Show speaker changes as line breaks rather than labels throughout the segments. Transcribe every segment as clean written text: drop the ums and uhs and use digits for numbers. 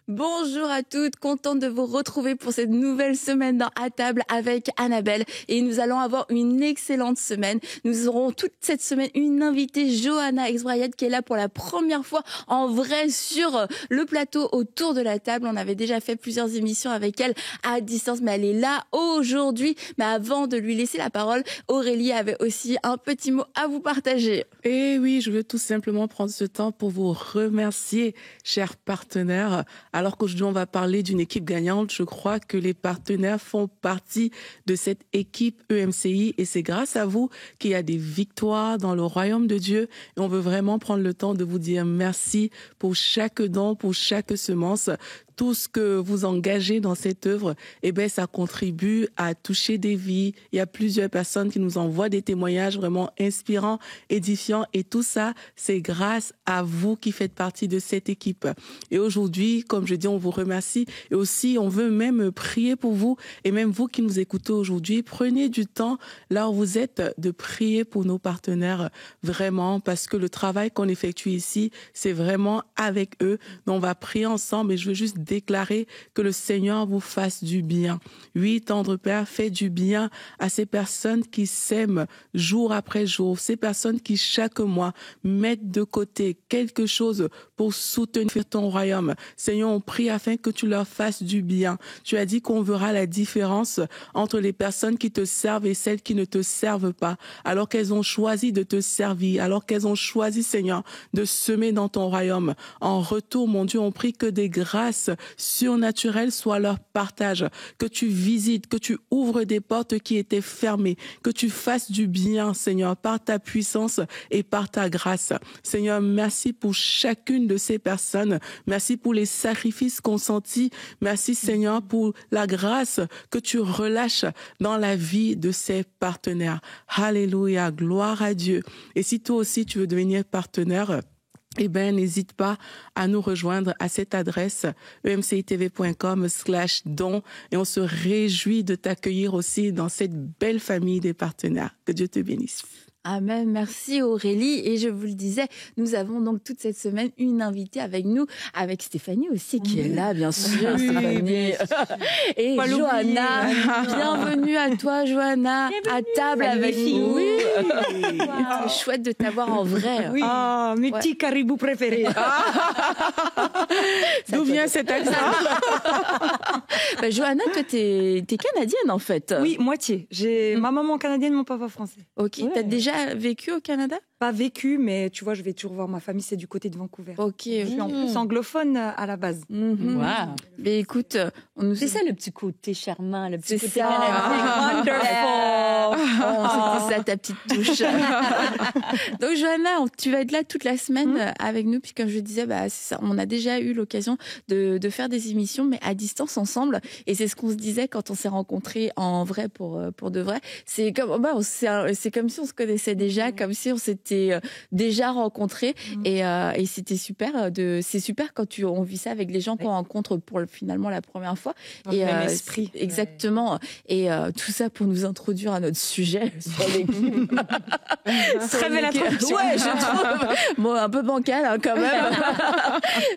Bonjour à toutes, contente de vous retrouver pour cette nouvelle semaine dans À table avec Annabelle. Et nous allons avoir une excellente semaine. Nous aurons toute cette semaine une invitée, Johanna Exbrayed, qui est là pour la première fois en vrai sur le plateau autour de la table. On avait déjà fait plusieurs émissions avec elle à distance, mais elle est là aujourd'hui. Mais avant de lui laisser la parole, Aurélie avait aussi un petit mot à vous partager.
Et oui, je veux tout simplement prendre ce temps pour vous remercier, chers partenaires. Alors qu'aujourd'hui, on va parler d'une équipe gagnante, je crois que les partenaires font partie de cette équipe EMCI et c'est grâce à vous qu'il y a des victoires dans le royaume de Dieu. Et on veut vraiment prendre le temps de vous dire merci pour chaque don, pour chaque semence. Tout ce que vous engagez dans cette œuvre, ça contribue à toucher des vies. Il y a plusieurs personnes qui nous envoient des témoignages vraiment inspirants, édifiants. Et tout ça, c'est grâce à vous qui faites partie de cette équipe. Et aujourd'hui, comme je dis, on vous remercie. Et aussi, on veut même prier pour vous. Et même vous qui nous écoutez aujourd'hui, prenez du temps, là où vous êtes, de prier pour nos partenaires. Vraiment, parce que le travail qu'on effectue ici, c'est vraiment avec eux. Donc, on va prier ensemble. Et je veux juste déclarer que le Seigneur vous fasse du bien. Oui, tendre Père, fais du bien à ces personnes qui s'aiment jour après jour, ces personnes qui chaque mois mettent de côté quelque chose pour soutenir ton royaume. Seigneur, on prie afin que tu leur fasses du bien. Tu as dit qu'on verra la différence entre les personnes qui te servent et celles qui ne te servent pas, alors qu'elles ont choisi de te servir, alors qu'elles ont choisi, Seigneur, de semer dans ton royaume. En retour, mon Dieu, on prie que des grâces surnaturel soit leur partage, que tu visites, que tu ouvres des portes qui étaient fermées, que tu fasses du bien, Seigneur, par ta puissance et par ta grâce. Seigneur, merci pour chacune de ces personnes. Merci pour les sacrifices consentis. Merci, Seigneur, pour la grâce que tu relâches dans la vie de ces partenaires. Alléluia, gloire à Dieu. Et si toi aussi tu veux devenir partenaire, n'hésite pas à nous rejoindre à cette adresse emcitv.com/don et on se réjouit de t'accueillir aussi dans cette belle famille des partenaires. Que Dieu te bénisse.
Amen, merci Aurélie. Et je vous le disais, nous avons donc toute cette semaine une invitée avec nous, avec Stéphanie aussi qui est là, bien sûr.
Oui,
Stéphanie. Et pas Johanna, bienvenue à toi Johanna, à table avec nous. Oui. Wow. C'est chouette de t'avoir en vrai.
Oui. Ah, mes petits caribous préférés.
D'où vient cet accent?
Johanna, toi t'es canadienne en fait.
Oui, moitié. J'ai ma maman canadienne, mon papa français.
Ok, ouais. T'as déjà vécu au Canada?
Pas vécu, mais tu vois, je vais toujours voir ma famille, c'est du côté de Vancouver.
Ok.
Je suis en plus anglophone à la base.
Wow. Mais écoute,
c'est ça le petit côté charmant, le petit côté
canadien. C'était ça ta petite touche. Donc Johanna, tu vas être là toute la semaine avec nous, puis comme je disais, c'est ça, on a déjà eu l'occasion de faire des émissions, mais à distance ensemble. Et c'est ce qu'on se disait quand on s'est rencontrés en vrai pour de vrai. C'est comme c'est comme si on se connaissait déjà, comme si on s'était déjà rencontrés et c'était super c'est super quand on vit ça avec les gens qu'on rencontre pour finalement la première fois.
Dans le même esprit.
Exactement. Et tout ça pour nous introduire à notre sujet sur l'équipe.
Très belle introduction.
Ouais, je trouve. Bon, un peu bancal quand même.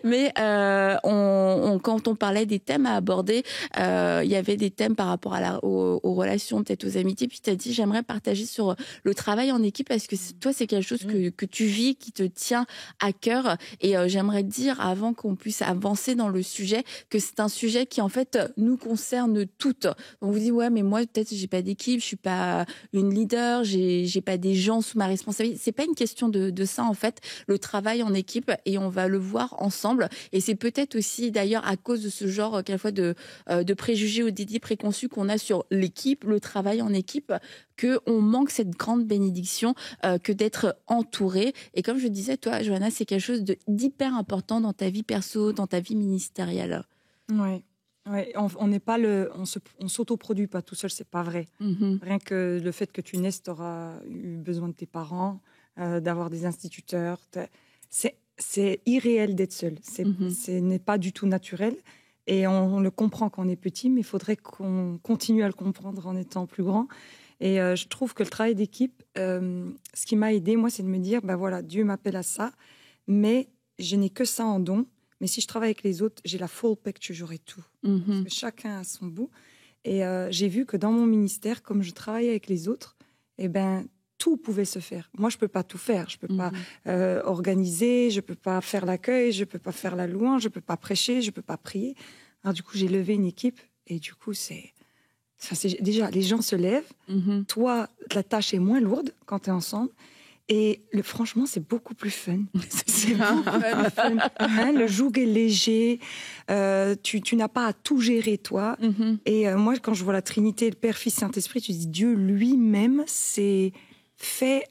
Mais quand on parlait des thèmes à aborder, il y avait des thèmes par rapport aux relations, peut-être aux amitiés. Puis tu as dit, j'aimerais partager sur le travail en équipe parce que toi, c'est quelque chose que tu vis, qui te tient à cœur. Et j'aimerais te dire, avant qu'on puisse avancer dans le sujet, que c'est un sujet qui, en fait, nous concerne toutes. On vous dit, ouais, mais moi, peut-être, j'ai pas d'équipe, je suis pas une leader, j'ai pas des gens sous ma responsabilité. C'est pas une question de ça, en fait, le travail en équipe, et on va le voir ensemble. Et c'est peut-être aussi, d'ailleurs, à cause de ce genre, quelquefois, de préjugés ou d'idées préconçues qu'on a sur l'équipe, le travail en équipe, qu'on manque cette grande bénédiction que d'être entouré. Et comme je disais, toi, Johanna, c'est quelque chose d'hyper important dans ta vie perso, dans ta vie ministérielle.
Oui. Ouais, on n'est pas on s'autoproduit pas tout seul, c'est pas vrai. Rien que le fait que tu naisses, tu auras eu besoin de tes parents, d'avoir des instituteurs. C'est irréel d'être seul. Ce n'est pas du tout naturel. Et on le comprend quand on est petit, mais il faudrait qu'on continue à le comprendre en étant plus grand. Et je trouve que le travail d'équipe, ce qui m'a aidée, moi, c'est de me dire, voilà, Dieu m'appelle à ça, mais je n'ai que ça en don, Mais si je travaille avec les autres, j'ai la full picture, j'aurai tout. Parce que chacun a son bout. Et j'ai vu que dans mon ministère, comme je travaillais avec les autres, tout pouvait se faire. Moi, je peux pas tout faire. Je peux pas organiser, je peux pas faire l'accueil, je peux pas faire la louange, je peux pas prêcher, je peux pas prier. Alors du coup, j'ai levé une équipe et du coup, déjà, les gens se lèvent. Toi, la tâche est moins lourde quand tu es ensemble. Et franchement, c'est beaucoup plus fun. C'est beaucoup plus fun. Hein, le joug est léger. Tu n'as pas à tout gérer, toi. Et moi, quand je vois la Trinité, le Père, Fils, Saint-Esprit, tu dis Dieu lui-même, c'est fait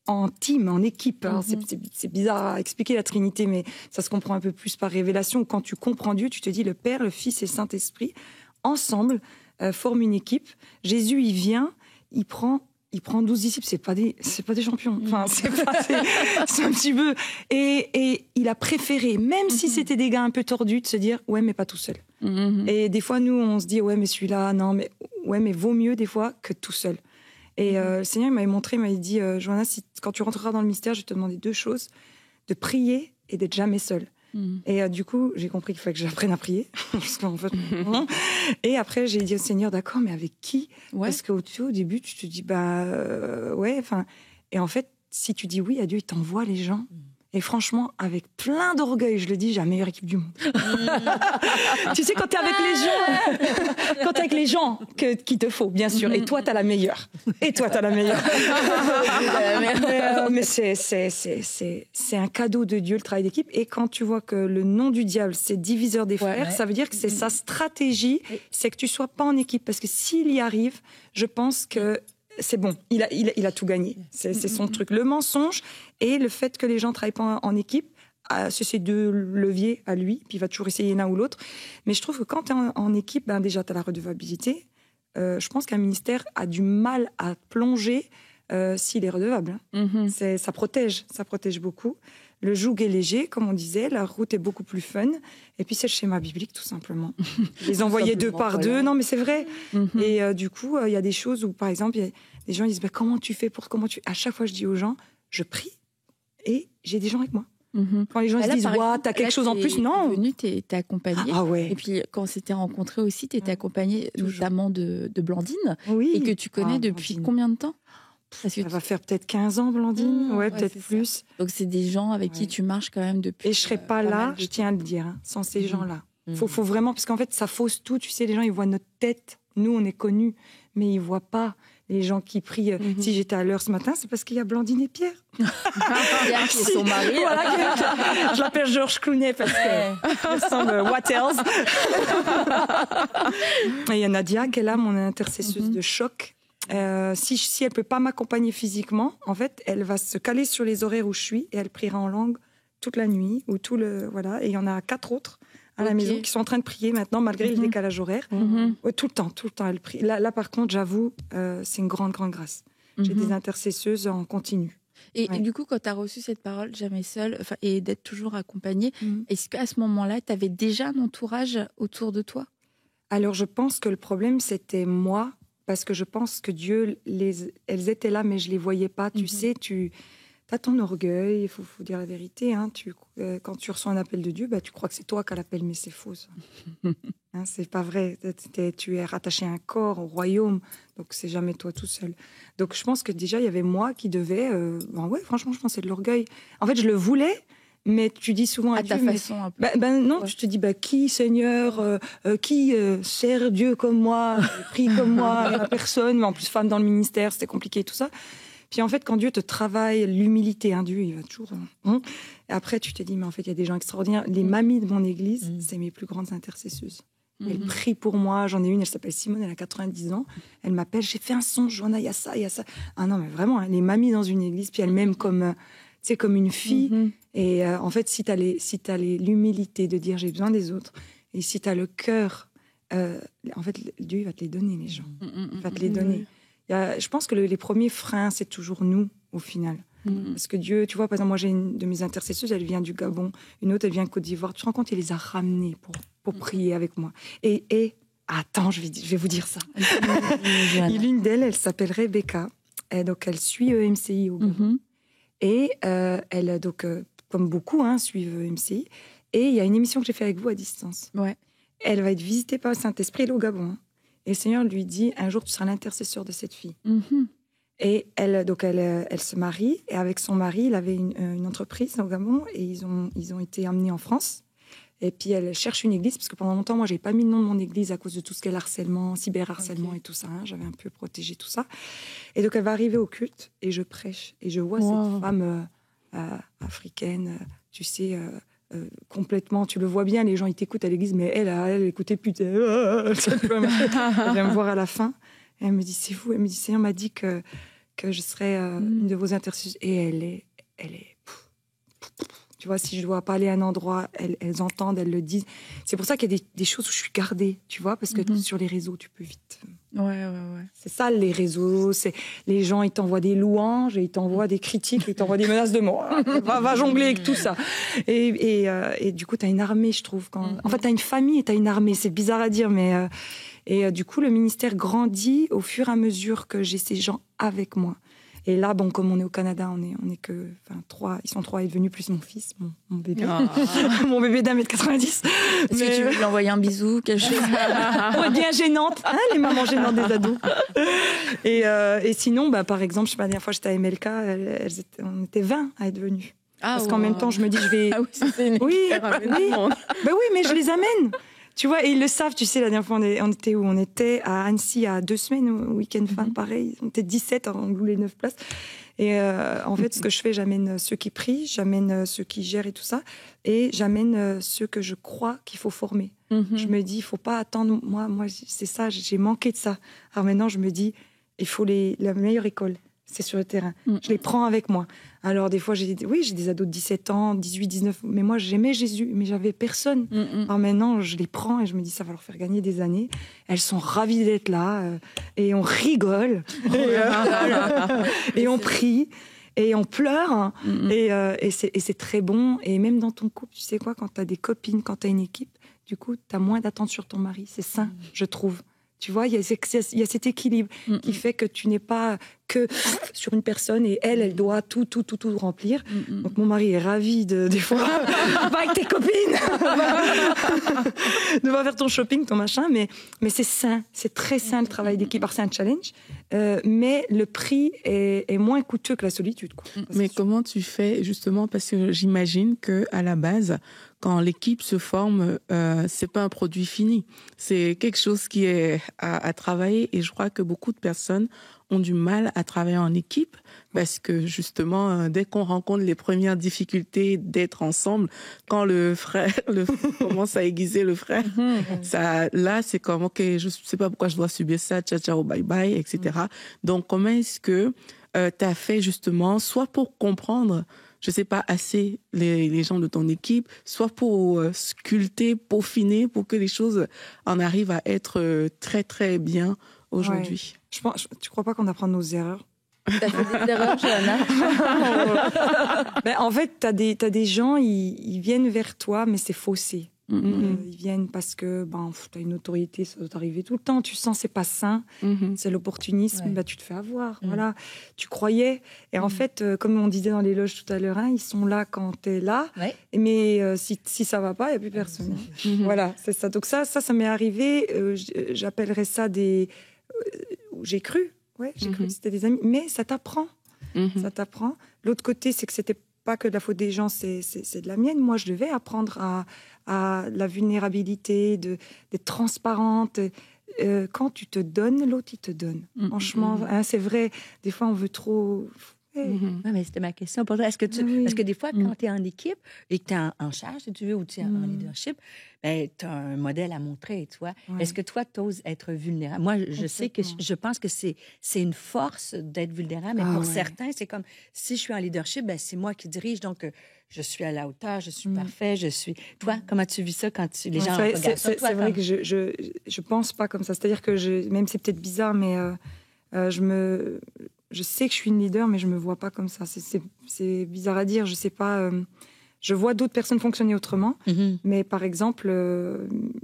en team, en équipe. Alors, c'est bizarre à expliquer la Trinité, mais ça se comprend un peu plus par révélation. Quand tu comprends Dieu, tu te dis le Père, le Fils et le Saint-Esprit, ensemble, forment une équipe. Jésus, il vient, il prend 12 disciples, c'est pas des champions. Enfin, c'est un petit peu. Et il a préféré, même si c'était des gars un peu tordus, de se dire ouais, mais pas tout seul. Et des fois, nous, on se dit ouais, mais celui-là, non, mais ouais, mais vaut mieux des fois que tout seul. Et le Seigneur il m'avait dit Johanna, quand tu rentreras dans le mystère, je vais te demander 2 choses, de prier et d'être jamais seule. Et du coup, j'ai compris qu'il fallait que j'apprenne à prier. Parce qu'en fait, et après, j'ai dit au Seigneur, d'accord, mais avec qui? Parce qu'au début, tu te dis, ouais, enfin. Et en fait, si tu dis oui à Dieu, il t'envoie les gens. Et franchement, avec plein d'orgueil, je le dis, j'ai la meilleure équipe du monde. Tu sais, quand t'es avec les gens, qu'il te faut, bien sûr. Et toi, t'as la meilleure. Mais c'est un cadeau de Dieu, le travail d'équipe. Et quand tu vois que le nom du diable, c'est diviseur des frères, ça veut dire que c'est sa stratégie, c'est que tu sois pas en équipe. Parce que s'il y arrive, je pense que c'est bon, il a tout gagné. C'est son truc. Le mensonge et le fait que les gens ne travaillent pas en équipe, c'est ces 2 leviers à lui, puis il va toujours essayer l'un ou l'autre. Mais je trouve que quand tu es en équipe, déjà, tu as la redevabilité. Je pense qu'un ministère a du mal à plonger s'il est redevable. Ça protège beaucoup. Le joug est léger, comme on disait, la route est beaucoup plus fun. Et puis, c'est le schéma biblique, tout simplement. Les envoyer 2 par 2, non, mais c'est vrai. Et du coup, il y a des choses où, par exemple, des gens disent comment tu fais À chaque fois, je dis aux gens, je prie et j'ai des gens avec moi. Quand les gens se disent, t'as quelque chose en plus, non.
T'es accompagnée.
Ah ouais.
Et puis, quand on s'était rencontrés aussi, t'étais accompagnée notamment de Blandine.
Oui.
Et que tu connais depuis combien de temps?
Parce que ça va faire peut-être 15 ans, Blandine. Peut-être plus.
Ça. Donc, c'est des gens avec qui tu marches quand même depuis.
Et je serais pas là, je tiens à le dire, sans ces gens-là. Faut vraiment, parce qu'en fait, ça fausse tout. Tu sais, les gens, ils voient notre tête. Nous, on est connus, mais ils voient pas les gens qui prient. Si j'étais à l'heure ce matin, c'est parce qu'il y a Blandine et Pierre.
Pierre qui est son mari.
Je l'appelle Georges Clooney parce que ressemble What else. Et il y a Nadia qui est là, mon intercesseuse de choc. Si elle peut pas m'accompagner physiquement, en fait, elle va se caler sur les horaires où je suis et elle priera en langue toute la nuit ou Et il y en a 4 autres à la maison qui sont en train de prier maintenant malgré le décalage horaire. Tout le temps, elle prie. Là, par contre, j'avoue, c'est une grande grâce. J'ai des intercesseuses en continu.
Et du coup, quand tu as reçu cette parole, jamais seule, et d'être toujours accompagnée, est-ce qu'à ce moment-là, tu avais déjà un entourage autour de toi?
Alors, je pense que le problème, c'était moi. Parce que je pense que Dieu, elles étaient là, mais je ne les voyais pas. Tu sais, tu as ton orgueil, il faut dire la vérité. Hein, quand tu reçois un appel de Dieu, tu crois que c'est toi qui as l'appel, mais c'est faux. Hein, c'est pas vrai. Tu es rattaché à un corps, au royaume, donc c'est jamais toi tout seul. Donc je pense que déjà, il y avait moi qui devais... franchement, je pense que c'est de l'orgueil. En fait, je le voulais, mais tu dis souvent à Dieu,
ta façon un peu.
Non, tu te dis qui, Seigneur, qui sert Dieu comme moi, prie comme moi, personne, mais en plus femme dans le ministère, c'était compliqué tout ça. Puis en fait, quand Dieu te travaille l'humilité, Dieu, il va toujours. Et après, tu te dis, mais en fait, il y a des gens extraordinaires. Les mamies de mon église, c'est mes plus grandes intercesseuses. Elles prient pour moi. J'en ai une, elle s'appelle Simone, elle a 90 ans. Elle m'appelle, j'ai fait un son, Johanna, il y a ça, il y a ça. Ah non, mais vraiment, les mamies dans une église, puis elles m'aiment comme une fille. Et en fait, si tu as l'humilité de dire j'ai besoin des autres, et si tu as le cœur, en fait, Dieu il va te les donner, les gens. Il va te les donner. Je pense que les premiers freins, c'est toujours nous, au final. Parce que Dieu, tu vois, par exemple, moi, j'ai une de mes intercesseuses, elle vient du Gabon, une autre, elle vient de Côte d'Ivoire. Tu te rends compte, il les a ramenées pour prier avec moi. Et attends, je vais vous dire ça. L'une d'elles, elle s'appelle Rebecca. Et donc, elle suit EMCI au Gabon. Et elle, donc, comme beaucoup, suivent EMCI. Et il y a une émission que j'ai faite avec vous à distance.
Ouais.
Elle va être visitée par le Saint-Esprit, elle est au Gabon. Hein. Et le Seigneur lui dit, un jour, tu seras l'intercesseur de cette fille. Et elle se marie. Et avec son mari, il avait une entreprise au Gabon. Et ils ont été amenés en France. Et puis, elle cherche une église. Parce que pendant longtemps, moi, je n'avais pas mis le nom de mon église à cause de tout ce qui est harcèlement, cyberharcèlement et tout ça. Hein. J'avais un peu protégé tout ça. Et donc, elle va arriver au culte. Et je prêche. Et je vois cette femme africaine, tu sais... complètement, tu le vois bien, les gens ils t'écoutent à l'église, mais elle écoutait plus. Elle vient me voir à la fin. Et elle me dit, c'est vous. Elle me dit, Seigneur m'a dit que je serais une de vos intercesseurs. Et elle est. Tu vois, si je dois pas aller à un endroit, elles entendent, elles le disent. C'est pour ça qu'il y a des choses où je suis gardée, tu vois, parce que sur les réseaux, tu peux vite.
Ouais.
C'est ça, les réseaux. C'est les gens, ils t'envoient des louanges, et ils t'envoient des critiques, et ils t'envoient des menaces de mort. Va jongler avec tout ça. Et du coup, tu as une armée, je trouve. En fait, tu as une famille et tu as une armée. C'est bizarre à dire, mais... du coup, le ministère grandit au fur et à mesure que j'ai ces gens avec moi. Et là, bon, comme on est au Canada, on est que 3. Ils sont 3 et devenu plus mon fils, mon bébé. Mon bébé d'1m90.
Est-ce que tu veux lui envoyer un bisou, quelque chose?
Pour être bien gênante, hein, les mamans gênantes des ados. Et sinon, par exemple, je sais pas, la dernière fois, j'étais à MLK, on était 20 à être venus. Parce qu'en même temps, je me dis, je vais...
Ah oui, c'est une
oui, mais je les amène. Tu vois, et ils le savent, tu sais, la dernière fois, on était où? On était à Annecy, à 2 semaines, au week-end fin, pareil. On était 17, on voulait 9 places. Et en fait, ce que je fais, j'amène ceux qui prient, j'amène ceux qui gèrent et tout ça, et j'amène ceux que je crois qu'il faut former. Je me dis, il faut pas attendre. Moi, c'est ça, j'ai manqué de ça. Alors maintenant, je me dis, il faut la meilleure école, c'est sur le terrain. Je les prends avec moi. Alors, des fois, j'ai des ados de 17 ans, 18, 19, mais moi, j'aimais Jésus, mais j'avais personne. Alors maintenant, je les prends et je me dis, ça va leur faire gagner des années. Elles sont ravies d'être là, et on rigole, et on prie, et on pleure, et c'est très bon. Et même dans ton couple, tu sais quoi, quand tu as des copines, quand tu as une équipe, du coup, tu as moins d'attente sur ton mari. C'est sain, je trouve. Tu vois, il y a cet équilibre qui fait que tu n'es pas que sur une personne et elle doit tout remplir. Donc mon mari est ravi des fois, va avec tes copines, ne va faire ton shopping, ton machin, mais c'est sain, c'est très sain le travail d'équipe. Alors c'est un challenge, mais le prix est moins coûteux que la solitude, quoi.
Mais comment tu fais justement, parce que j'imagine que à la base, quand l'équipe se forme, c'est pas un produit fini. C'est quelque chose qui est à travailler, et je crois que beaucoup de personnes ont du mal à travailler en équipe parce que justement, dès qu'on rencontre les premières difficultés d'être ensemble, quand le frère commence à aiguiser le frère, là, c'est comme, ok, je sais pas pourquoi je dois subir ça, ciao, ciao, bye bye, etc. Donc, comment est-ce que tu as fait justement, soit pour comprendre, je sais pas, assez les gens de ton équipe, soit pour sculpter, peaufiner, pour que les choses en arrivent à être très, très bien aujourd'hui.
Ouais. Tu crois pas qu'on apprend nos erreurs?
T'as fait des erreurs, Johanna?
En fait, t'as des gens, ils viennent vers toi, mais c'est faussé. Ils viennent parce que t'as une autorité, ça doit t'arriver tout le temps. Tu sens c'est pas sain, c'est l'opportunisme. Tu te fais avoir. Voilà, tu croyais. Et en fait, comme on disait dans les loges tout à l'heure, ils sont là quand t'es là. Ouais. Mais si ça va pas, il y a plus personne. Voilà, c'est ça. Donc ça m'est arrivé. J'appellerais ça des. J'ai cru. Ouais, j'ai cru que c'était des amis. Mais ça t'apprend. Ça t'apprend. L'autre côté, c'est que c'était pas que de la faute des gens, c'est de la mienne. Moi, je devais apprendre à la vulnérabilité, d'être transparente. Quand tu te donnes, l'autre, il te donne. Franchement, c'est vrai. Des fois, on veut trop...
mais c'était ma question pour toi. Est-ce que parce que des fois, quand tu es en équipe et que tu es en charge, si tu veux, ou tu es en leadership, tu as un modèle à montrer, tu vois. Est-ce que toi, tu oses être vulnérable? Moi, je sais que je pense que c'est une force d'être vulnérable, mais pour certains, c'est comme si je suis en leadership, c'est moi qui dirige, donc je suis à la hauteur, je suis parfait, je suis... Toi, comment tu vis ça quand les gens regardent ça?
C'est vrai que je pense pas comme ça. C'est-à-dire que, même c'est peut-être bizarre, mais je sais que je suis une leader, mais je me vois pas comme ça. C'est bizarre à dire. Je sais pas. Je vois d'autres personnes fonctionner autrement. Mais par exemple,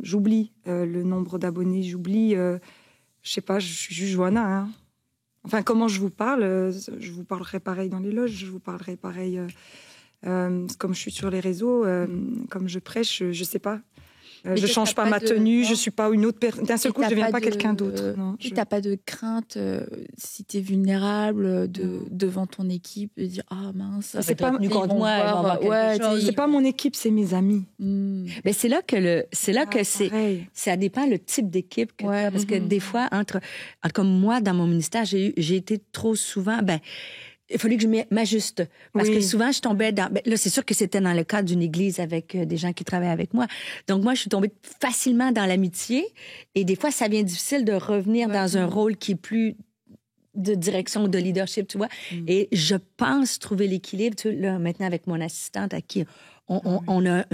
j'oublie le nombre d'abonnés. J'oublie. Je sais pas. Je suis juste Johanna. Hein. Enfin, comment je vous parle, je vous parlerai pareil dans les loges. Je vous parlerai pareil Comme je suis sur les réseaux, comme je prêche, je sais pas. Je change pas ma tenue, je suis pas une autre personne. D'un seul coup, je deviens pas quelqu'un d'autre.
Tu n'as pas de crainte si tu es vulnérable devant ton équipe de dire ah mince,
c'est pas contre moi.
C'est pas mon équipe, c'est mes amis.
Mais c'est là que ça dépend le type d'équipe que tu as, parce que des fois comme moi dans mon ministère, j'ai été trop souvent il fallait que je m'ajuste. Parce que souvent, je tombais dans... là, c'est sûr que c'était dans le cadre d'une église avec des gens qui travaillaient avec moi. Donc, moi, je suis tombée facilement dans l'amitié. Et des fois, ça devient difficile de revenir dans un rôle qui est plus de direction ou de leadership, tu vois. Et je pense trouver l'équilibre. Tu sais, là, maintenant, avec mon assistante à qui... On a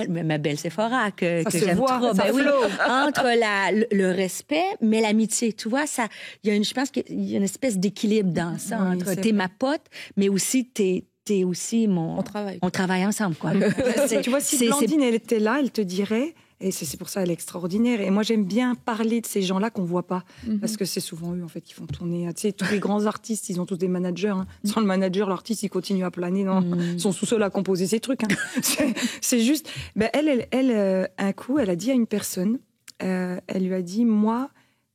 ma belle Sephora que j'aime trop. Entre le respect, mais l'amitié, tu vois, je pense qu'il y a une espèce d'équilibre dans ça. Entre t'es ma pote, mais aussi t'es aussi mon... On travaille ensemble, quoi.
Tu vois, si Blandine, elle était là, elle te dirait... Et c'est pour ça qu'elle est extraordinaire. Et moi, j'aime bien parler de ces gens-là qu'on ne voit pas. Parce que c'est souvent eux, en fait, qui font tourner. Tu sais, tous les grands artistes, ils ont tous des managers. Sans le manager, l'artiste, il continue à planer dans son sous-sol à composer ses trucs. C'est juste... Elle, un coup, elle a dit à une personne, elle lui a dit, moi,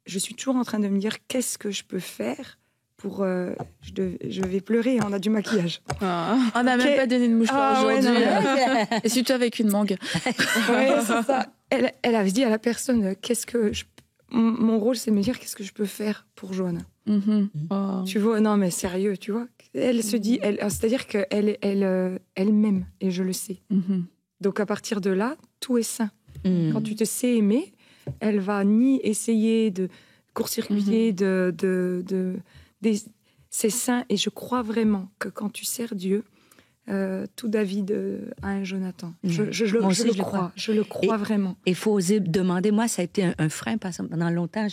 je suis toujours en train de me dire, qu'est-ce que je peux faire pour... je vais pleurer, on a du maquillage.
On n'a même pas donné de mouchoir aujourd'hui. Et surtout avec une mangue.
Oui, c'est ça. Elle avait dit à la personne, mon rôle, c'est de me dire qu'est-ce que je peux faire pour Johanna. Tu vois, non, mais sérieux, tu vois. Elle se dit, c'est-à-dire qu'elle m'aime, et je le sais. Donc, à partir de là, tout est sain. Quand tu te sais aimer, elle va ni essayer de court-circuiter, c'est sain, et je crois vraiment que quand tu sers Dieu, tout David a un Jonathan. Je le crois vraiment.
Il faut oser demander. Moi, ça a été un frein parce que pendant longtemps,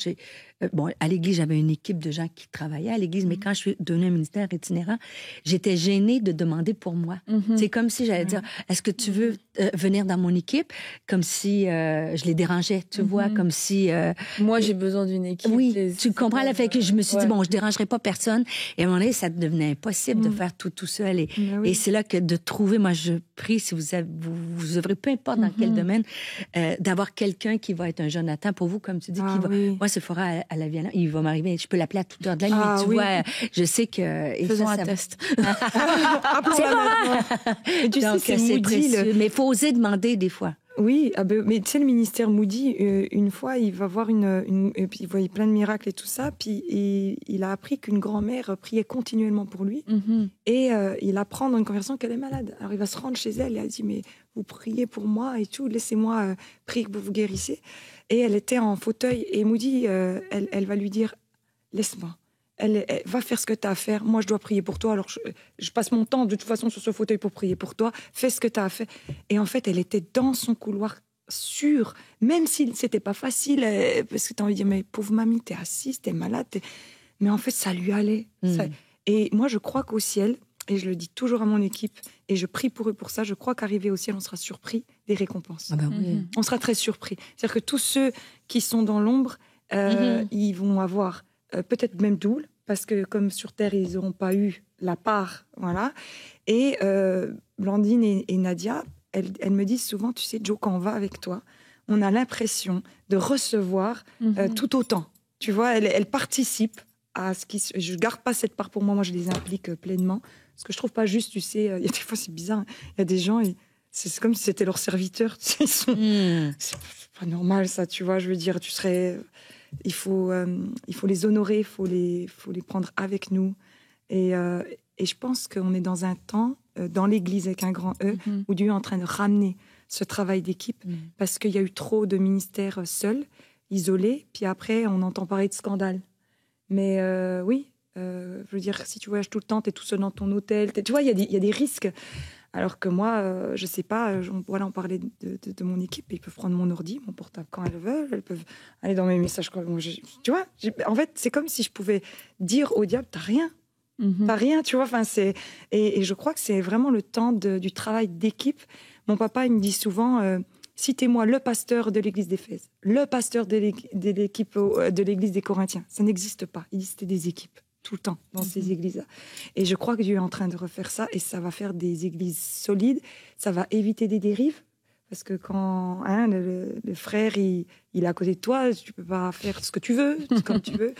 à l'église, j'avais une équipe de gens qui travaillaient à l'église, mais quand je suis devenue un ministère itinérant, j'étais gênée de demander pour moi. C'est comme si j'allais dire, est-ce que tu veux venir dans mon équipe? Comme si je les dérangeais, tu vois, comme si...
Moi, j'ai besoin d'une équipe.
Oui, tu comprends le fait que je me suis dit, je dérangerai pas personne. Et à un moment donné, ça devenait impossible de faire tout seul. Et c'est là que de trouver, moi, je prie, si vous œuvrez, peu importe dans quel domaine, d'avoir quelqu'un qui va être un Jonathan pour vous, comme tu dis, qui va... Moi, Sephora, à la violence, il va m'arriver, je peux l'appeler à toute heure de la nuit, tu vois. Je sais que...
Faisons un test.
C'est bon! Donc, c'est précieux. Mais il faut oser demander des fois.
Oui, mais tu sais, le ministère Moody, une fois, il va voir et puis il voyait plein de miracles et tout ça, puis il a appris qu'une grand-mère priait continuellement pour lui, et il apprend dans une conversation qu'elle est malade. Alors il va se rendre chez elle et elle dit, mais vous priez pour moi et tout, laissez-moi prier que vous vous guérissez. Et elle était en fauteuil, et Moody, elle va lui dire, laisse-moi. Elle va faire ce que tu as à faire. Moi, je dois prier pour toi. Alors, je passe mon temps, de toute façon, sur ce fauteuil pour prier pour toi. Fais ce que tu as à faire. Et en fait, elle était dans son couloir, sûre, même si c'était pas facile, parce que tu as envie de dire, mais pauvre mamie, t'es assise, t'es malade. Mais en fait, ça lui allait. Et moi, je crois qu'au ciel, et je le dis toujours à mon équipe, et je prie pour eux pour ça, je crois qu'arrivé au ciel, on sera surpris des récompenses. On sera très surpris. C'est-à-dire que tous ceux qui sont dans l'ombre, ils vont avoir... peut-être même double, parce que comme sur Terre, ils n'auront pas eu la part, voilà. Et Blandine et Nadia, elles me disent souvent, tu sais, Jo, quand on va avec toi, on a l'impression de recevoir tout autant. Tu vois, elles participent à ce qui... Je ne garde pas cette part pour moi, moi je les implique pleinement, parce que je ne trouve pas juste, tu sais, il y a des fois c'est bizarre, il y a des gens, c'est comme si c'était leur serviteur, tu sais, c'est pas normal ça, tu vois, je veux dire, tu serais... Il faut les honorer, il faut les prendre avec nous. Et je pense qu'on est dans un temps, dans l'Église avec un grand E, où Dieu est en train de ramener ce travail d'équipe, parce qu'il y a eu trop de ministères seuls, isolés, puis après, on entend parler de scandale. Mais oui, je veux dire, si tu voyages tout le temps, tu es tout seul dans ton hôtel, tu vois, il y a des risques. Alors que moi, je sais pas, on parlait de mon équipe, ils peuvent prendre mon ordi, mon portable quand elles veulent, elles peuvent aller dans mes messages. Tu vois, en fait, c'est comme si je pouvais dire au diable, t'as rien, tu vois. Enfin, et je crois que c'est vraiment le temps du travail d'équipe. Mon papa, il me dit souvent, citez-moi le pasteur de l'église d'Éphèse, le pasteur de l'équipe de l'église des Corinthiens. Ça n'existe pas. Il dit c'était des équipes. tout le temps dans ces églises-là. Et je crois que Dieu est en train de refaire ça et ça va faire des églises solides, ça va éviter des dérives. Parce que quand le frère, il est à côté de toi, tu peux pas faire ce que tu veux, comme tu veux.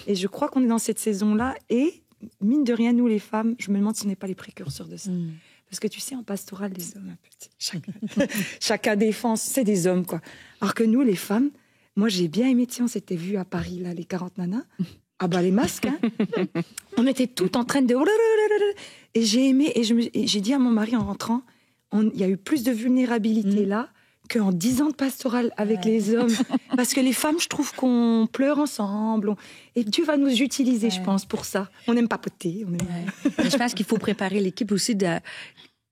Et je crois qu'on est dans cette saison-là. Et mine de rien, nous, les femmes, je me demande si on n'est pas les précurseurs de ça. Parce que tu sais, en pastoral, les hommes, chacun défend, c'est des hommes, quoi. Alors que nous, les femmes, moi, j'ai bien aimé, tiens, on s'était vu à Paris, là, les 40 nanas. Ah bah, les masques, hein. On était toutes en train de... Et j'ai aimé, et j'ai dit à mon mari en rentrant, il y a eu plus de vulnérabilité là qu'en 10 ans de pastoral avec les hommes. Parce que les femmes, je trouve qu'on pleure ensemble. Et Dieu va nous utiliser, je pense, pour ça. On aime papoter.
Je pense qu'il faut préparer l'équipe aussi de...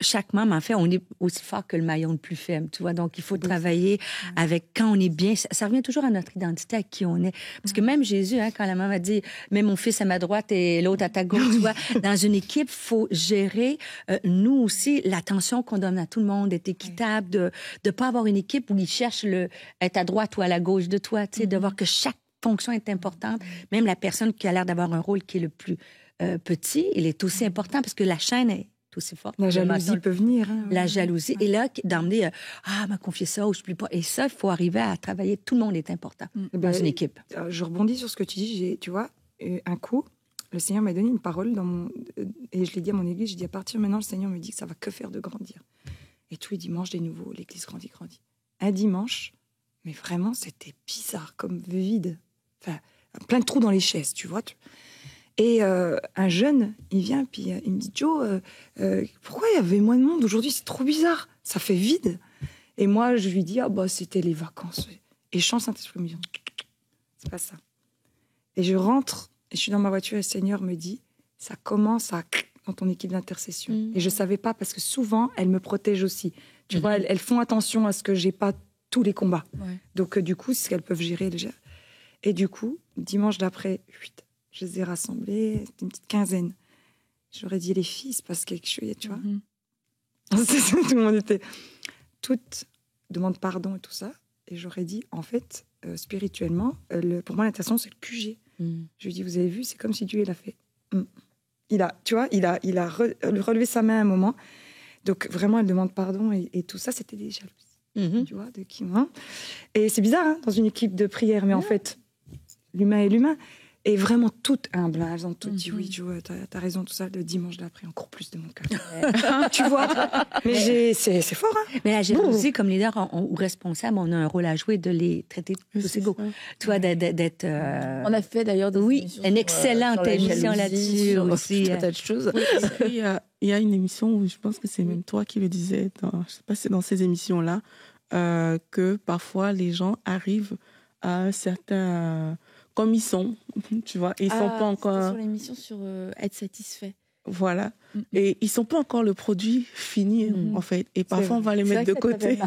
Chaque membre, en fait, on est aussi fort que le maillon le plus faible, tu vois. Donc, il faut travailler avec quand on est bien. Ça revient toujours à notre identité, à qui on est. Parce que même Jésus, quand la maman a dit « Mets mon fils à ma droite et l'autre à ta gauche », tu vois, dans une équipe, il faut gérer, nous aussi, l'attention qu'on donne à tout le monde, être équitable, de ne pas avoir une équipe où ils cherchent être à droite ou à la gauche de toi, tu sais, de voir que chaque fonction est importante. Même la personne qui a l'air d'avoir un rôle qui est le plus petit, il est aussi important parce que la chaîne est aussi fort.
La jalousie peut venir.
La jalousie. Et là, d'emmener, m'a confié ça ou je ne plus pas. Et ça, il faut arriver à travailler. Tout le monde est important dans une équipe.
Je rebondis sur ce que tu dis. Tu vois, un coup, le Seigneur m'a donné une parole et je l'ai dit à mon église. J'ai dit, à partir de maintenant, le Seigneur me dit que ça va que faire de grandir. Et tous les dimanches, des nouveaux, l'église grandit. Un dimanche, mais vraiment, c'était bizarre, comme vide. Enfin, plein de trous dans les chaises, tu vois. Et un jeune, il vient, puis il me dit « Joe, pourquoi il y avait moins de monde aujourd'hui? C'est trop bizarre, ça fait vide. » Et moi, je lui dis « Ah bah, c'était les vacances. » Et je chante Saint-Esprit, me dit « C'est pas ça. » Et je rentre, et je suis dans ma voiture, et le Seigneur me dit « Ça commence à... dans ton équipe d'intercession. Et je savais pas, parce que souvent, elles me protègent aussi. Tu vois, elles font attention à ce que j'ai pas tous les combats. Donc, du coup, c'est ce qu'elles peuvent gérer, elles gèrent. Et du coup, dimanche d'après, je les ai rassemblés, c'était une petite quinzaine. J'aurais dit, les filles, il se passe quelque chose, tu vois. Tout le monde était... Toutes demandent pardon et tout ça. Et j'aurais dit, en fait, spirituellement, pour moi, l'intercession, c'est le QG. Je lui ai dit, vous avez vu, c'est comme si Dieu, il a fait... Il a relevé sa main à un moment. Donc, vraiment, elle demande pardon. Et tout ça, c'était des jalousies. Tu vois, de qui, hein. Et c'est bizarre, dans une équipe de prière. Mais en fait, l'humain est l'humain. Et vraiment toutes humbles, elles ont toutes dit oui, Joe, t'as raison, tout ça. Le dimanche d'après, encore plus de mon cœur. Tu vois. Mais c'est fort, hein.
Mais la jalousie, comme leader ou responsable, on a un rôle à jouer de les traiter tous égaux. Tu vois, d'être...
On a fait d'ailleurs des émissions
une excellente émission là-dessus aussi.
Sur de choses. Il y a une émission où je pense que c'est même toi qui le disais, je ne sais pas si c'est dans ces émissions-là, que parfois les gens arrivent à un certain... comme ils sont, tu vois, ils sont pas encore...
sur l'émission sur être satisfait.
Voilà. Et ils sont pas encore le produit fini, en fait. Et parfois, on va les mettre de côté.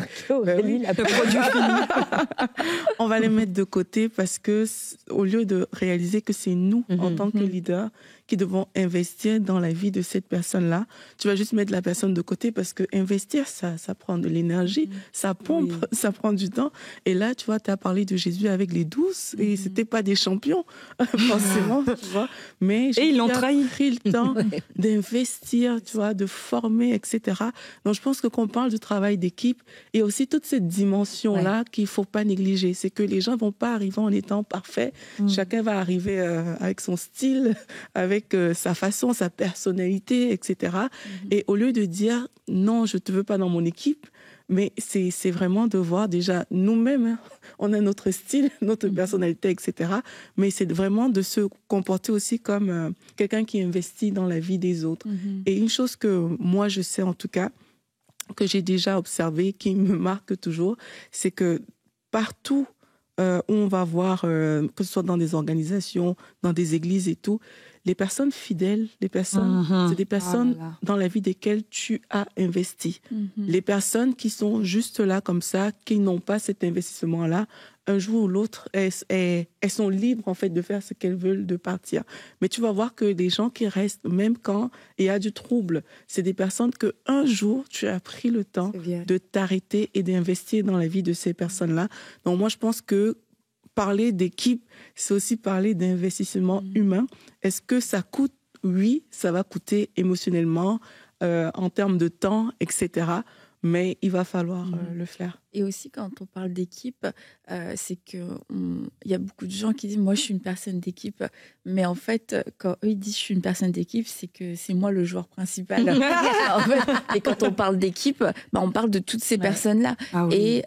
On va les mettre de côté parce que, au lieu de réaliser que c'est nous, en tant que leaders, qui devons investir dans la vie de cette personne-là, tu vas juste mettre la personne de côté parce que investir, ça prend de l'énergie, ça pompe, ça prend du temps. Et là, tu vois, tu as parlé de Jésus avec les 12 et c'était pas des champions, forcément, tu vois. Mais
et ils l'ont trahi.
Pris le temps d'investir, tu vois, de former, etc. Donc, je pense que quand on parle du travail d'équipe, et aussi toute cette dimension-là qu'il faut pas négliger, c'est que les gens vont pas arriver en étant parfaits. Chacun va arriver avec son style, avec sa façon, sa personnalité, etc. Et au lieu de dire « non, je te veux pas dans mon équipe », mais c'est vraiment de voir déjà nous-mêmes, hein, on a notre style, notre personnalité, etc. Mais c'est vraiment de se comporter aussi comme quelqu'un qui investit dans la vie des autres. Et une chose que moi, je sais en tout cas, que j'ai déjà observé, qui me marque toujours, c'est que partout où on va voir, que ce soit dans des organisations, dans des églises et tout, les personnes fidèles, c'est des personnes dans la vie desquelles tu as investi. Les personnes qui sont juste là comme ça, qui n'ont pas cet investissement-là, un jour ou l'autre, elles sont libres en fait de faire ce qu'elles veulent, de partir. Mais tu vas voir que les gens qui restent, même quand il y a du trouble, c'est des personnes que un jour tu as pris le temps de t'arrêter et d'investir dans la vie de ces personnes-là. Donc moi je pense que parler d'équipe, c'est aussi parler d'investissement humain. Est-ce que ça coûte? Oui, ça va coûter émotionnellement, en termes de temps, etc. Mais il va falloir le faire.
Et aussi, quand on parle d'équipe, c'est qu'il y a beaucoup de gens qui disent « moi, je suis une personne d'équipe ». Mais en fait, quand eux, ils disent « je suis une personne d'équipe », c'est que c'est moi le joueur principal. En fait, et quand on parle d'équipe, on parle de toutes ces personnes-là. Ah oui.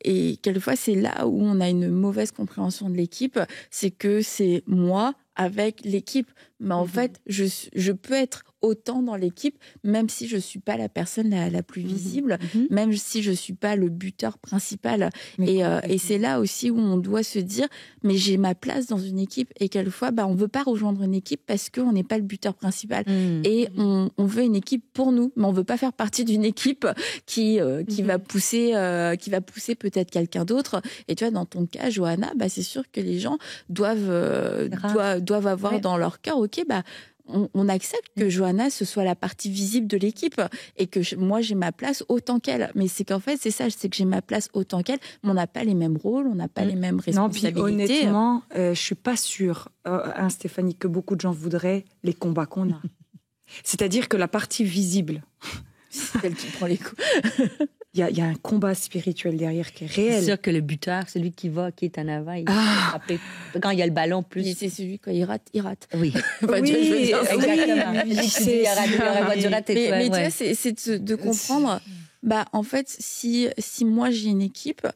Et quelquefois, c'est là où on a une mauvaise compréhension de l'équipe. C'est que c'est moi avec l'équipe. Mais en fait, je peux être autant dans l'équipe, même si je ne suis pas la personne la plus visible, même si je ne suis pas le buteur principal. Et c'est là aussi où on doit se dire, mais j'ai ma place dans une équipe. Et quelquefois, on ne veut pas rejoindre une équipe parce qu'on n'est pas le buteur principal. Et on veut une équipe pour nous, mais on ne veut pas faire partie d'une équipe qui va pousser peut-être quelqu'un d'autre. Et tu vois, dans ton cas, Johanna, c'est sûr que les gens doivent avoir dans leur cœur, ok, on accepte que Johanna, ce soit la partie visible de l'équipe et que moi, j'ai ma place autant qu'elle. Mais c'est qu'en fait, c'est ça, c'est que j'ai ma place autant qu'elle, mais on n'a pas les mêmes rôles, on n'a pas les mêmes responsabilités.
Non, puis honnêtement, je ne suis pas sûre, Stéphanie, que beaucoup de gens voudraient les combats qu'on a. C'est-à-dire que la partie visible...
C'est celle qui prend les coups.
Il y a un combat spirituel derrière qui est réel.
C'est sûr que le buteur, celui qui est en avant, il frappe. Quand il y a le ballon, plus...
C'est celui, quand il rate.
Oui.
Oui,
exactement.
Mais tu vois, c'est de comprendre, en fait, si moi j'ai une équipe,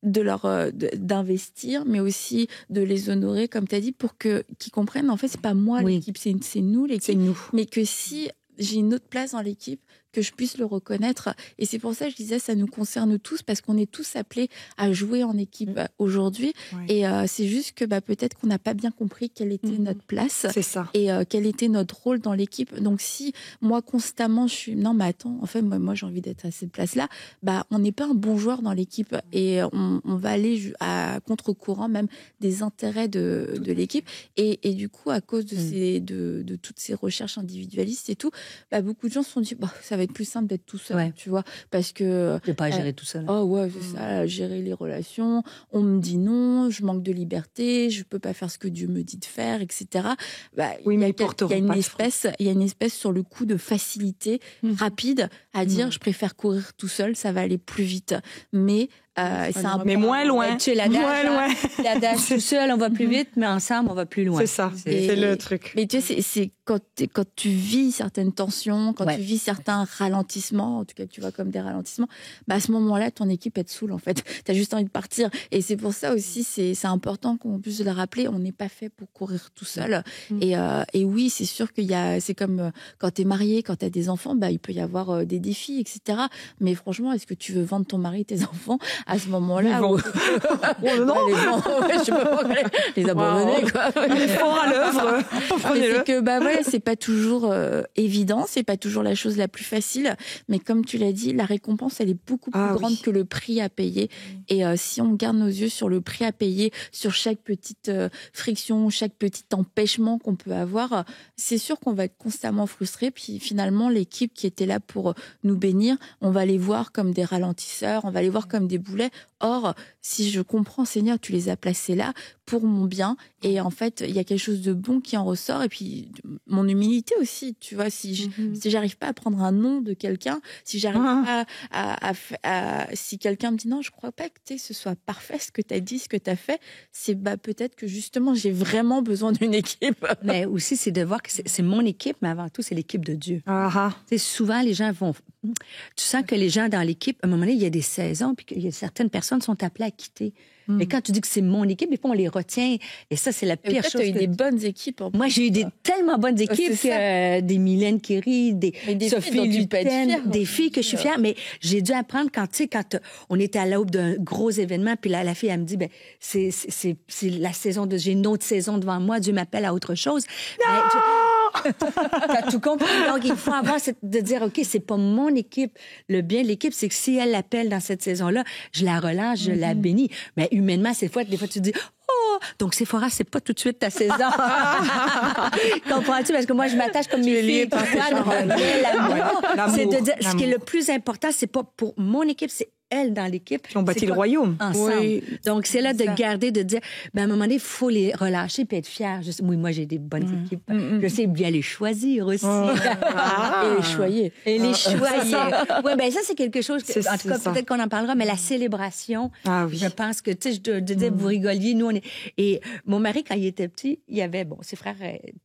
d'investir, mais aussi de les honorer, comme tu as dit, pour qu'ils comprennent, en fait, c'est pas moi l'équipe, c'est nous l'équipe.
C'est nous.
Mais que si j'ai une autre place dans l'équipe, que je puisse le reconnaître. Et c'est pour ça que je disais, ça nous concerne tous, parce qu'on est tous appelés à jouer en équipe aujourd'hui. Oui. Et c'est juste que peut-être qu'on n'a pas bien compris quelle était notre place.
C'est ça.
Et quel était notre rôle dans l'équipe. Donc si moi, constamment, je suis... Non, mais attends, en fait, moi j'ai envie d'être à cette place-là. On n'est pas un bon joueur dans l'équipe. Et on va aller à contre-courant même des intérêts de l'équipe. Et du coup, à cause de toutes ces recherches individualistes et tout, beaucoup de gens se sont dit, ça va être plus simple d'être tout seul, tu vois, parce que...
Tu ne peux pas gérer tout seul.
Oh ouais, c'est ça, gérer les relations, on me dit non, je manque de liberté, je ne peux pas faire ce que Dieu me dit de faire, etc.
Oui, mais il y a
une espèce sur le coup de facilité rapide à dire, je préfère courir tout seul, ça va aller plus vite. Mais...
mais moins loin.
Tu es l'adage tout seul, on va plus vite, mais ensemble, on va plus loin.
C'est ça, c'est le truc.
Mais tu sais, c'est quand tu vis certaines tensions, quand tu vis certains ralentissements, en tout cas que tu vois comme des ralentissements, à ce moment-là, ton équipe, elle te saoule, en fait. Tu as juste envie de partir. Et c'est pour ça aussi, c'est important qu'on puisse le rappeler, on n'est pas fait pour courir tout seul. Et oui, c'est sûr c'est comme quand tu es marié, quand tu as des enfants, il peut y avoir des défis, etc. Mais franchement, est-ce que tu veux vendre ton mari et tes enfants à ce moment-là?
Non.
Je peux pas les abandonner, quoi.
Ils font à l'œuvre.
C'est que, c'est pas toujours évident, c'est pas toujours la chose la plus facile, mais comme tu l'as dit, la récompense, elle est beaucoup plus grande que le prix à payer. Et si on garde nos yeux sur le prix à payer, sur chaque petite friction, chaque petit empêchement qu'on peut avoir, c'est sûr qu'on va être constamment frustré. Puis finalement, l'équipe qui était là pour nous bénir, on va les voir comme des ralentisseurs, on va les voir comme des boulets. Or, si je comprends, Seigneur, tu les as placés là pour mon bien. Et en fait, il y a quelque chose de bon qui en ressort. Et puis, mon humilité aussi, tu vois, si j'arrive pas à prendre un nom de quelqu'un, si j'arrive pas si quelqu'un me dit non, je crois pas que ce soit parfait ce que tu as dit, ce que tu as fait, c'est peut-être que justement, j'ai vraiment besoin d'une équipe.
Mais aussi, c'est de voir que c'est mon équipe, mais avant tout, c'est l'équipe de Dieu. Souvent, les gens vont... Tu sens que les gens dans l'équipe, à un moment donné, il y a des saisons, puis qu'il y a certaines personnes sont appelées à quitter. Mais quand tu dis que c'est mon équipe, des fois, on les retient. Et ça, c'est la pire chose.
Tu as eu des bonnes équipes.
Moi, j'ai eu tellement bonnes équipes, des Mylène Kéry, des Sophie Lupin, des filles que je suis fière. Mais j'ai dû apprendre quand on était à l'aube d'un gros événement, puis la fille, elle me dit, c'est la saison j'ai une autre saison devant moi, Dieu m'appelle à autre chose. T'as tout compris. Donc, il faut avoir de dire, OK, c'est pas mon équipe. Le bien de l'équipe, c'est que si elle l'appelle dans cette saison-là, je la relance, je la bénis. Mais humainement, des fois, tu te dis, oh, donc Sephora, c'est pas tout de suite ta saison. Comprends-tu? Parce que moi, je m'attache comme mes filles. L'amour. C'est de dire, ce qui est le plus important, c'est pas pour mon équipe, c'est elles dans l'équipe.
Puis on bâtit le royaume.
Ensemble. Oui. Donc, c'est là de garder, de dire, à un moment donné, il faut les relâcher puis être fier. Oui, moi, j'ai des bonnes équipes. Je sais bien les choisir aussi.
Et les choyer.
Et les choyer. Oui, bien ça, c'est quelque chose, en tout cas, peut-être qu'on en parlera, mais la célébration, je pense que, tu sais, je disais, vous rigoliez, nous, on est... Et mon mari, quand il était petit, il avait, ses frères,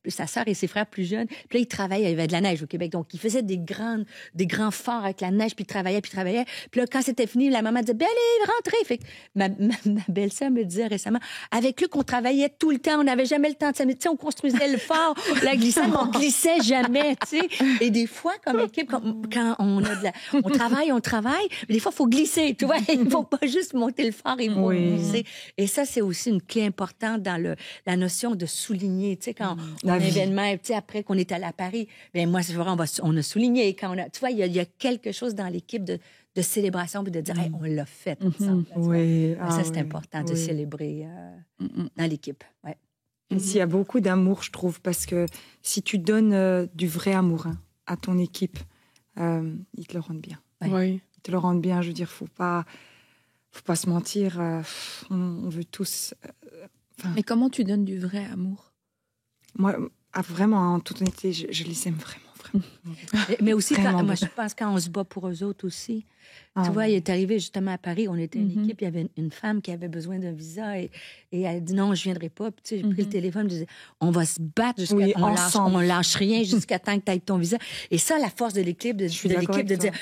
sa sœur et ses frères plus jeunes, puis là, il travaillait, il y avait de la neige au Québec, donc il faisait des grands forts avec la neige, puis il travaillait. Puis là, quand c'était fini, la maman disait, allez, rentrez. Fait que ma belle-sœur me disait récemment, avec lui, qu'on travaillait tout le temps, on n'avait jamais le temps de s'amuser. On construisait le fort, la glissade, mais on glissait jamais, tu sais. Et des fois, comme équipe, quand on travaille, mais des fois, il faut glisser, tu vois. Il ne faut pas juste monter le fort, il faut glisser. Et ça, c'est aussi une clé importante dans la notion de souligner, tu sais, quand un événement, tu sais, après qu'on est allé à Paris, bien, moi, c'est vrai, on a souligné. Quand tu vois, il y a quelque chose dans l'équipe de célébration, puis de dire, hey, on l'a fait ensemble. Ça, c'est important de célébrer dans l'équipe. Ouais.
S'il y a beaucoup d'amour, je trouve, parce que si tu donnes du vrai amour à ton équipe, ils te le rendent bien.
Oui.
Ils te le rendent bien, je veux dire, faut pas se mentir, on veut tous...
Mais comment tu donnes du vrai amour?
Moi, vraiment, en toute honnêteté, je les aime vraiment.
Mais aussi, moi, je pense quand on se bat pour eux autres aussi. Tu vois, il est arrivé justement à Paris, on était une équipe, il y avait une femme qui avait besoin d'un visa et elle a dit non, je viendrai pas. Puis, tu sais, j'ai pris le téléphone, je disais, on va se battre jusqu'à on lâche rien jusqu'à temps que tu aies ton visa. Et ça, la force de l'équipe, de dire,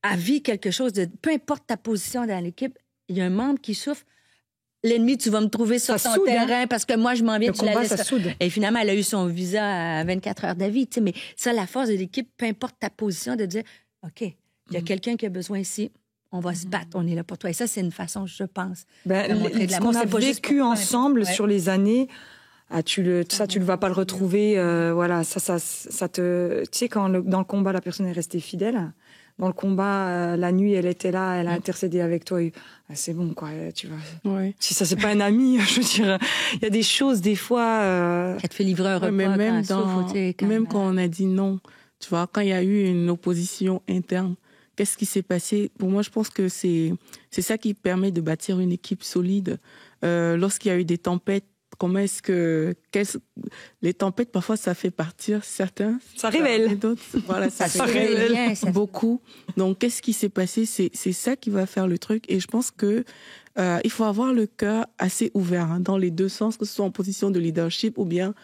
à vie quelque chose, peu importe ta position dans l'équipe, il y a un membre qui souffre. L'ennemi, tu vas me trouver sur ton terrain parce que moi, je m'en viens, tu la laisses. Et finalement, elle a eu son visa à 24 heures d'avis. Tu sais, mais ça, la force de l'équipe, peu importe ta position, de dire, OK, il y a quelqu'un qui a besoin ici, on va se battre, on est là pour toi. Et ça, c'est une façon, je pense, de montrer de l'amour.
Ce qu'on a vécu ensemble sur les années, tu ne vas pas le retrouver. Voilà, ça te... Tu sais, quand dans le combat, la personne est restée fidèle. Dans le combat, la nuit, elle était là, elle a intercédé avec toi. Et, c'est bon, quoi, tu vois. Ouais. Si ça, c'est pas un ami, je veux dire, il y a des choses, des fois...
Elle te fait livrer un repas.
Mais même quand on a dit non, tu vois, quand il y a eu une opposition interne, qu'est-ce qui s'est passé? Pour moi, je pense que c'est ça qui permet de bâtir une équipe solide. Lorsqu'il y a eu des tempêtes, comment est-ce que les tempêtes, parfois, ça fait partir certains.
Ça révèle.
D'autres, voilà, ça révèle beaucoup. Donc, qu'est-ce qui s'est passé? C'est ça qui va faire le truc. Et je pense que il faut avoir le cœur assez ouvert dans les deux sens, que ce soit en position de leadership ou bien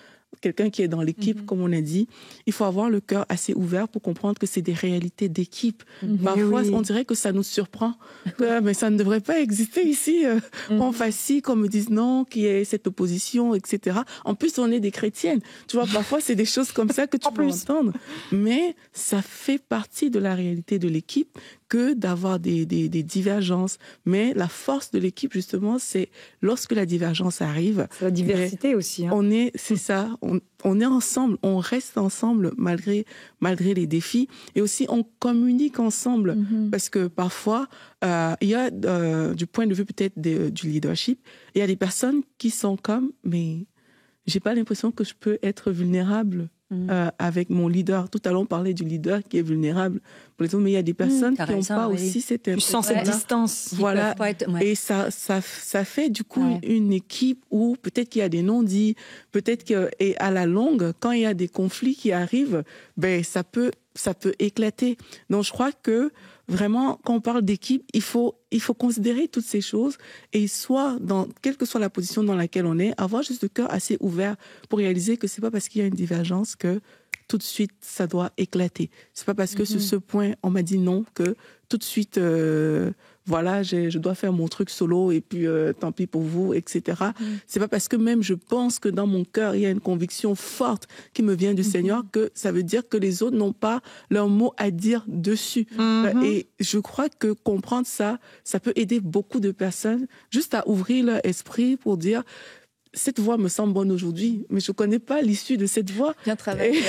quelqu'un qui est dans l'équipe, comme on a dit. Il faut avoir le cœur assez ouvert pour comprendre que c'est des réalités d'équipe. Parfois, on dirait que ça nous surprend. Mais ça ne devrait pas exister ici. On fasse ci, qu'on me dise non, qu'il y ait cette opposition, etc. En plus, on est des chrétiennes. Tu vois, parfois, c'est des choses comme ça que tu peux entendre. Mais ça fait partie de la réalité de l'équipe que d'avoir des divergences. Mais la force de l'équipe, justement, c'est lorsque la divergence arrive.
C'est la diversité aussi.
C'est ça. On est ensemble, on reste ensemble malgré les défis. Et aussi, on communique ensemble. Parce que parfois, il y a, du point de vue peut-être du leadership, il y a des personnes qui sont comme, mais j'ai pas l'impression que je peux être vulnérable avec mon leader. Tout à l'heure, on parlait du leader qui est vulnérable pour les autres, mais il y a des personnes qui n'ont pas aussi cette impression.
Tu sens cette distance.
Voilà. Et ça fait du coup une équipe où peut-être qu'il y a des non-dits, peut-être que, et à la longue, quand il y a des conflits qui arrivent, ben, ça peut éclater. Donc, je crois que vraiment, quand on parle d'équipe, il faut considérer toutes ces choses et quelle que soit la position dans laquelle on est, avoir juste le cœur assez ouvert pour réaliser que c'est pas parce qu'il y a une divergence que tout de suite, ça doit éclater. C'est pas parce que sur ce point, on m'a dit non que tout de suite, voilà, je dois faire mon truc solo et puis tant pis pour vous, etc. C'est pas parce que même je pense que dans mon cœur, il y a une conviction forte qui me vient du Seigneur que ça veut dire que les autres n'ont pas leur mot à dire dessus. Et je crois que comprendre ça peut aider beaucoup de personnes juste à ouvrir leur esprit pour dire... Cette voie me semble bonne aujourd'hui, mais je ne connais pas l'issue de cette voie.
Bien travailler,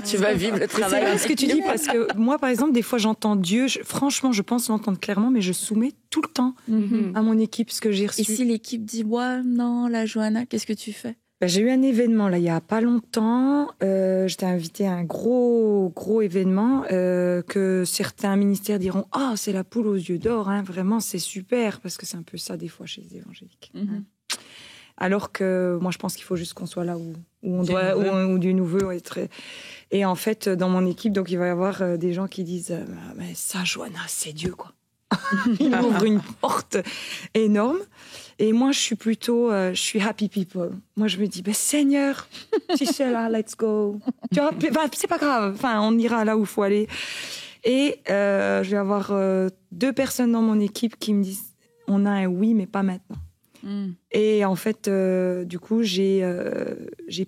tu vas vivre le travail.
C'est vrai ce que tu dis, parce que moi, par exemple, des fois, j'entends Dieu. Franchement, je pense l'entendre clairement, mais je soumets tout le temps à mon équipe ce que j'ai reçu.
Et si l'équipe dit, non, la Johanna, qu'est-ce que tu fais?
J'ai eu un événement là il y a pas longtemps. J'étais invitée à un gros événement que certains ministères diront c'est la poule aux yeux d'or, hein, vraiment c'est super, parce que c'est un peu ça des fois chez les évangéliques. Hein. Alors que moi je pense qu'il faut juste qu'on soit là où on doit, où Dieu nous veut être. Et en fait dans mon équipe, donc il va y avoir des gens qui disent mais ça, Joanna, c'est Dieu quoi. Il ouvre une porte énorme. Et moi, je suis plutôt, je suis happy people. Moi, je me dis, Seigneur, si c'est là, let's go. Tu vois, c'est pas grave. Enfin, on ira là où il faut aller. Et je vais avoir 2 personnes dans mon équipe qui me disent, on a un oui, mais pas maintenant. Et en fait, du coup, j'ai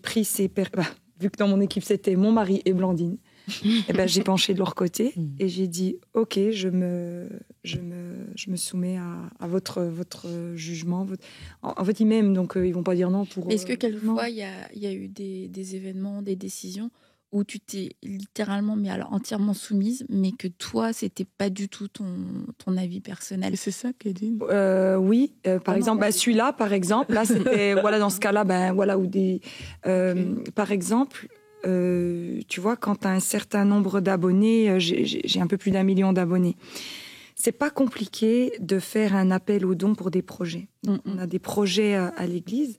pris vu que dans mon équipe, c'était mon mari et Blandine. Et j'ai penché de leur côté et j'ai dit ok, je me soumets à votre jugement. En fait, ils m'aiment, donc ils vont pas dire non pour.
Est-ce que quelquefois il y a eu des événements, des décisions où tu t'es littéralement entièrement soumise, mais que toi c'était pas du tout ton avis personnel?
Et c'est ça qu'elle dit.
Oui, par exemple, celui-là, par exemple, là c'était dans ce cas-là, où des, par exemple. Tu vois, quand tu as un certain nombre d'abonnés, j'ai un peu plus d'1 million d'abonnés, c'est pas compliqué de faire un appel aux dons pour des projets. Donc, on a des projets à l'église,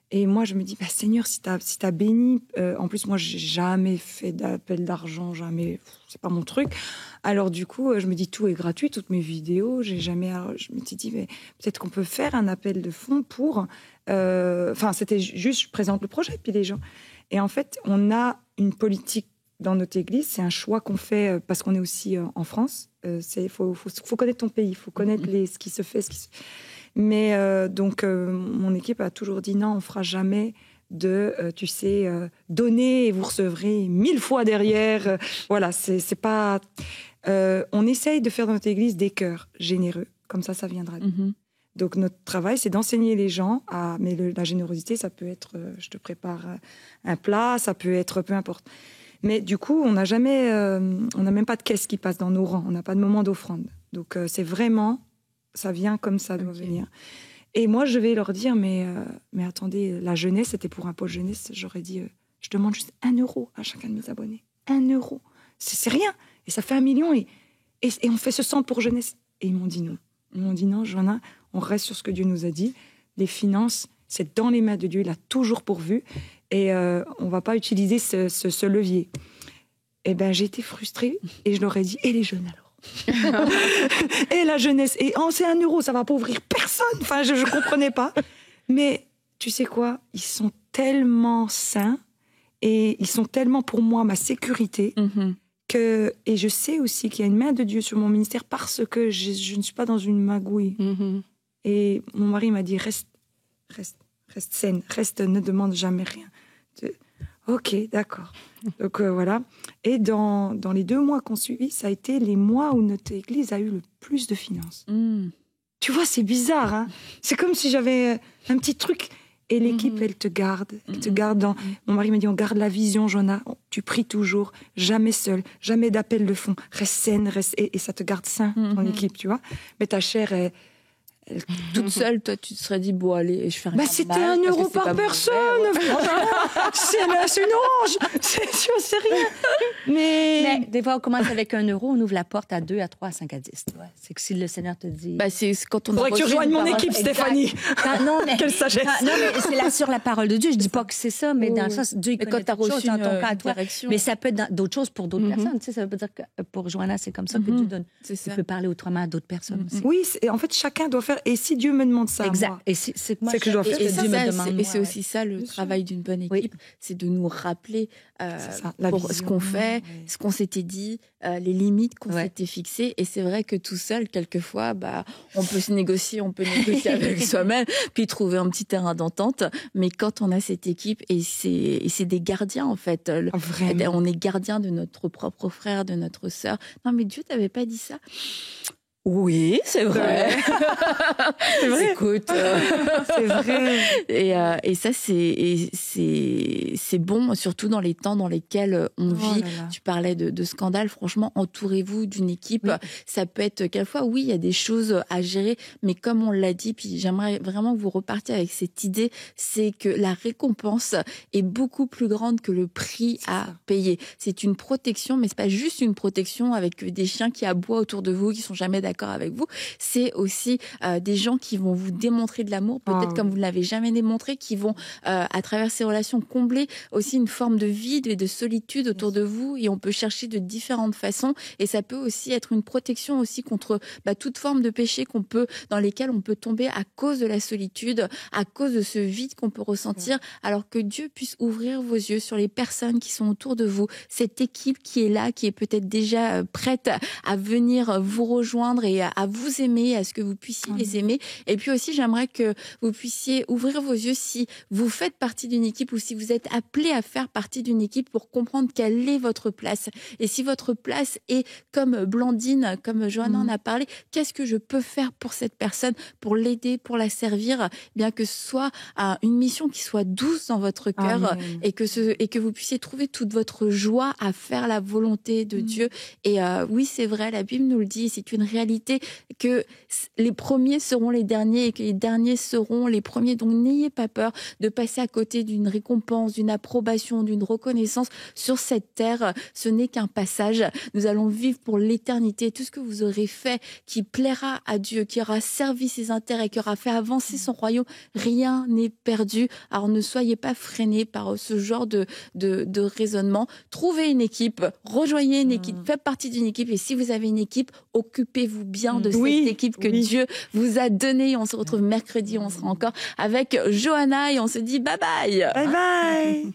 et moi je me dis, Seigneur, si t'as béni, en plus moi j'ai jamais fait d'appel d'argent, jamais, c'est pas mon truc. Alors du coup, je me dis, tout est gratuit, toutes mes vidéos, je me suis dit, mais peut-être qu'on peut faire un appel de fonds pour, c'était juste, je présente le projet, puis les gens. Et en fait, on a une politique dans notre église, c'est un choix qu'on fait parce qu'on est aussi en France. Faut connaître ton pays, il faut connaître ce qui se fait. Mais donc, mon équipe a toujours dit non, on ne fera jamais de, donner et vous recevrez 1000 fois derrière. Voilà, c'est pas... on essaye de faire dans notre église des cœurs généreux, comme ça viendra. Donc, notre travail, c'est d'enseigner les gens mais la générosité, ça peut être, je te prépare un plat, ça peut être peu importe. Mais du coup, on n'a même pas de caisse qui passe dans nos rangs, on n'a pas de moment d'offrande. Donc, c'est vraiment, ça vient comme ça doit venir. Et moi, je vais leur dire, mais attendez, la jeunesse, c'était pour un pôle jeunesse, j'aurais dit, je demande juste 1 euro à chacun de mes abonnés. 1 euro. C'est rien. Et ça fait 1 million et on fait ce centre pour jeunesse. Et ils m'ont dit non. Ils m'ont dit non, Joanna, on reste sur ce que Dieu nous a dit. Les finances, c'est dans les mains de Dieu. Il a toujours pourvu. Et on ne va pas utiliser ce levier. Eh bien, j'ai été frustrée et je leur ai dit, et les jeunes alors? Et la jeunesse? Et c'est 1 euro, ça ne va pas ouvrir personne. Enfin, je ne comprenais pas. Mais tu sais quoi? Ils sont tellement saints et ils sont tellement pour moi ma sécurité. Et je sais aussi qu'il y a une main de Dieu sur mon ministère parce que je ne suis pas dans une magouille. Et mon mari m'a dit, reste saine, ne demande jamais rien. Ok, d'accord. Donc voilà. Et dans les 2 mois qu'on suivit, ça a été les mois où notre église a eu le plus de finances. Tu vois, c'est bizarre, hein. C'est comme si j'avais un petit truc... Et l'équipe, elle te garde. Mon mari m'a dit, on garde la vision, Joanna. Tu pries toujours, jamais seule, jamais d'appel de fond. Reste saine, et ça te garde sain, ton équipe, tu vois. Mais ta chair, elle
toute seule, toi, tu te serais dit, bon, allez, je fais un
c'était 1 euro par personne. C'est une orange. C'est rien.
Mais des fois, on commence avec 1 euro, on ouvre la porte à 2, à 3, à 5, à 10. Ouais. C'est que si le Seigneur te dit...
c'est quand on
faudrait que tu rejoignes mon équipe, Stéphanie. Quelle sagesse.
Non, mais c'est là sur la parole de Dieu. Je dis pas que c'est ça, mais dans le sens, Dieu, il connaît toutes choses dans ton cas à toi. Mais ça peut être d'autres choses pour d'autres personnes. Tu sais, ça veut dire que pour Joanna, c'est comme ça que Dieu donne. Tu peux parler autrement à d'autres personnes aussi.
Oui, en fait, chacun doit faire. Et si Dieu me demande ça,
exact.
Moi,
et c'est que
je dois faire.
Et Dieu me demande. Et c'est aussi ça le travail d'une bonne équipe, c'est de nous rappeler pour ce qu'on fait, ce qu'on s'était dit, les limites qu'on s'était fixées. Et c'est vrai que tout seul, quelquefois, on peut négocier avec soi-même, puis trouver un petit terrain d'entente. Mais quand on a cette équipe, et c'est des gardiens en fait. On est gardien de notre propre frère, de notre sœur. Non, mais Dieu t'avait pas dit ça. Oui, c'est vrai.
C'est vrai.
Écoute,
C'est vrai.
Et ça, c'est bon, surtout dans les temps dans lesquels on vit.
Là là.
Tu parlais de scandale. Franchement, entourez-vous d'une équipe.
Oui.
Ça peut être quelquefois, oui, il y a des choses à gérer, mais comme on l'a dit, puis j'aimerais vraiment que vous repartiez avec cette idée, c'est que la récompense est beaucoup plus grande que le prix à payer. C'est une protection, mais c'est pas juste une protection avec des chiens qui aboient autour de vous, qui sont jamais d'accord avec vous. C'est aussi des gens qui vont vous démontrer de l'amour, peut-être comme vous ne l'avez jamais démontré, qui vont, à travers ces relations, combler aussi une forme de vide et de solitude autour de vous. Et on peut chercher de différentes façons. Et ça peut aussi être une protection aussi contre toute forme de péché dans lesquels on peut tomber à cause de la solitude, à cause de ce vide qu'on peut ressentir, alors que Dieu puisse ouvrir vos yeux sur les personnes qui sont autour de vous, cette équipe qui est là, qui est peut-être déjà prête à venir vous rejoindre et à vous aimer, à ce que vous puissiez les aimer. Et puis aussi, j'aimerais que vous puissiez ouvrir vos yeux si vous faites partie d'une équipe ou si vous êtes appelé à faire partie d'une équipe pour comprendre quelle est votre place. Et si votre place est comme Blandine, comme Johanna en a parlé, qu'est-ce que je peux faire pour cette personne, pour l'aider, pour la servir, bien que ce soit une mission qui soit douce dans votre cœur et que vous puissiez trouver toute votre joie à faire la volonté de Dieu. Et oui, c'est vrai, la Bible nous le dit, c'est une réalité que les premiers seront les derniers et que les derniers seront les premiers. Donc n'ayez pas peur de passer à côté d'une récompense, d'une approbation, d'une reconnaissance sur cette terre. Ce n'est qu'un passage. Nous allons vivre pour l'éternité. Tout ce que vous aurez fait qui plaira à Dieu, qui aura servi ses intérêts, qui aura fait avancer son royaume, rien n'est perdu. Alors ne soyez pas freinés par ce genre de raisonnement. Trouvez une équipe, rejoignez une équipe, faites partie d'une équipe et si vous avez une équipe, occupez-vous bien de cette équipe que Dieu vous a donnée. On se retrouve mercredi, on sera encore avec Johanna et on se dit bye bye.
Bye bye.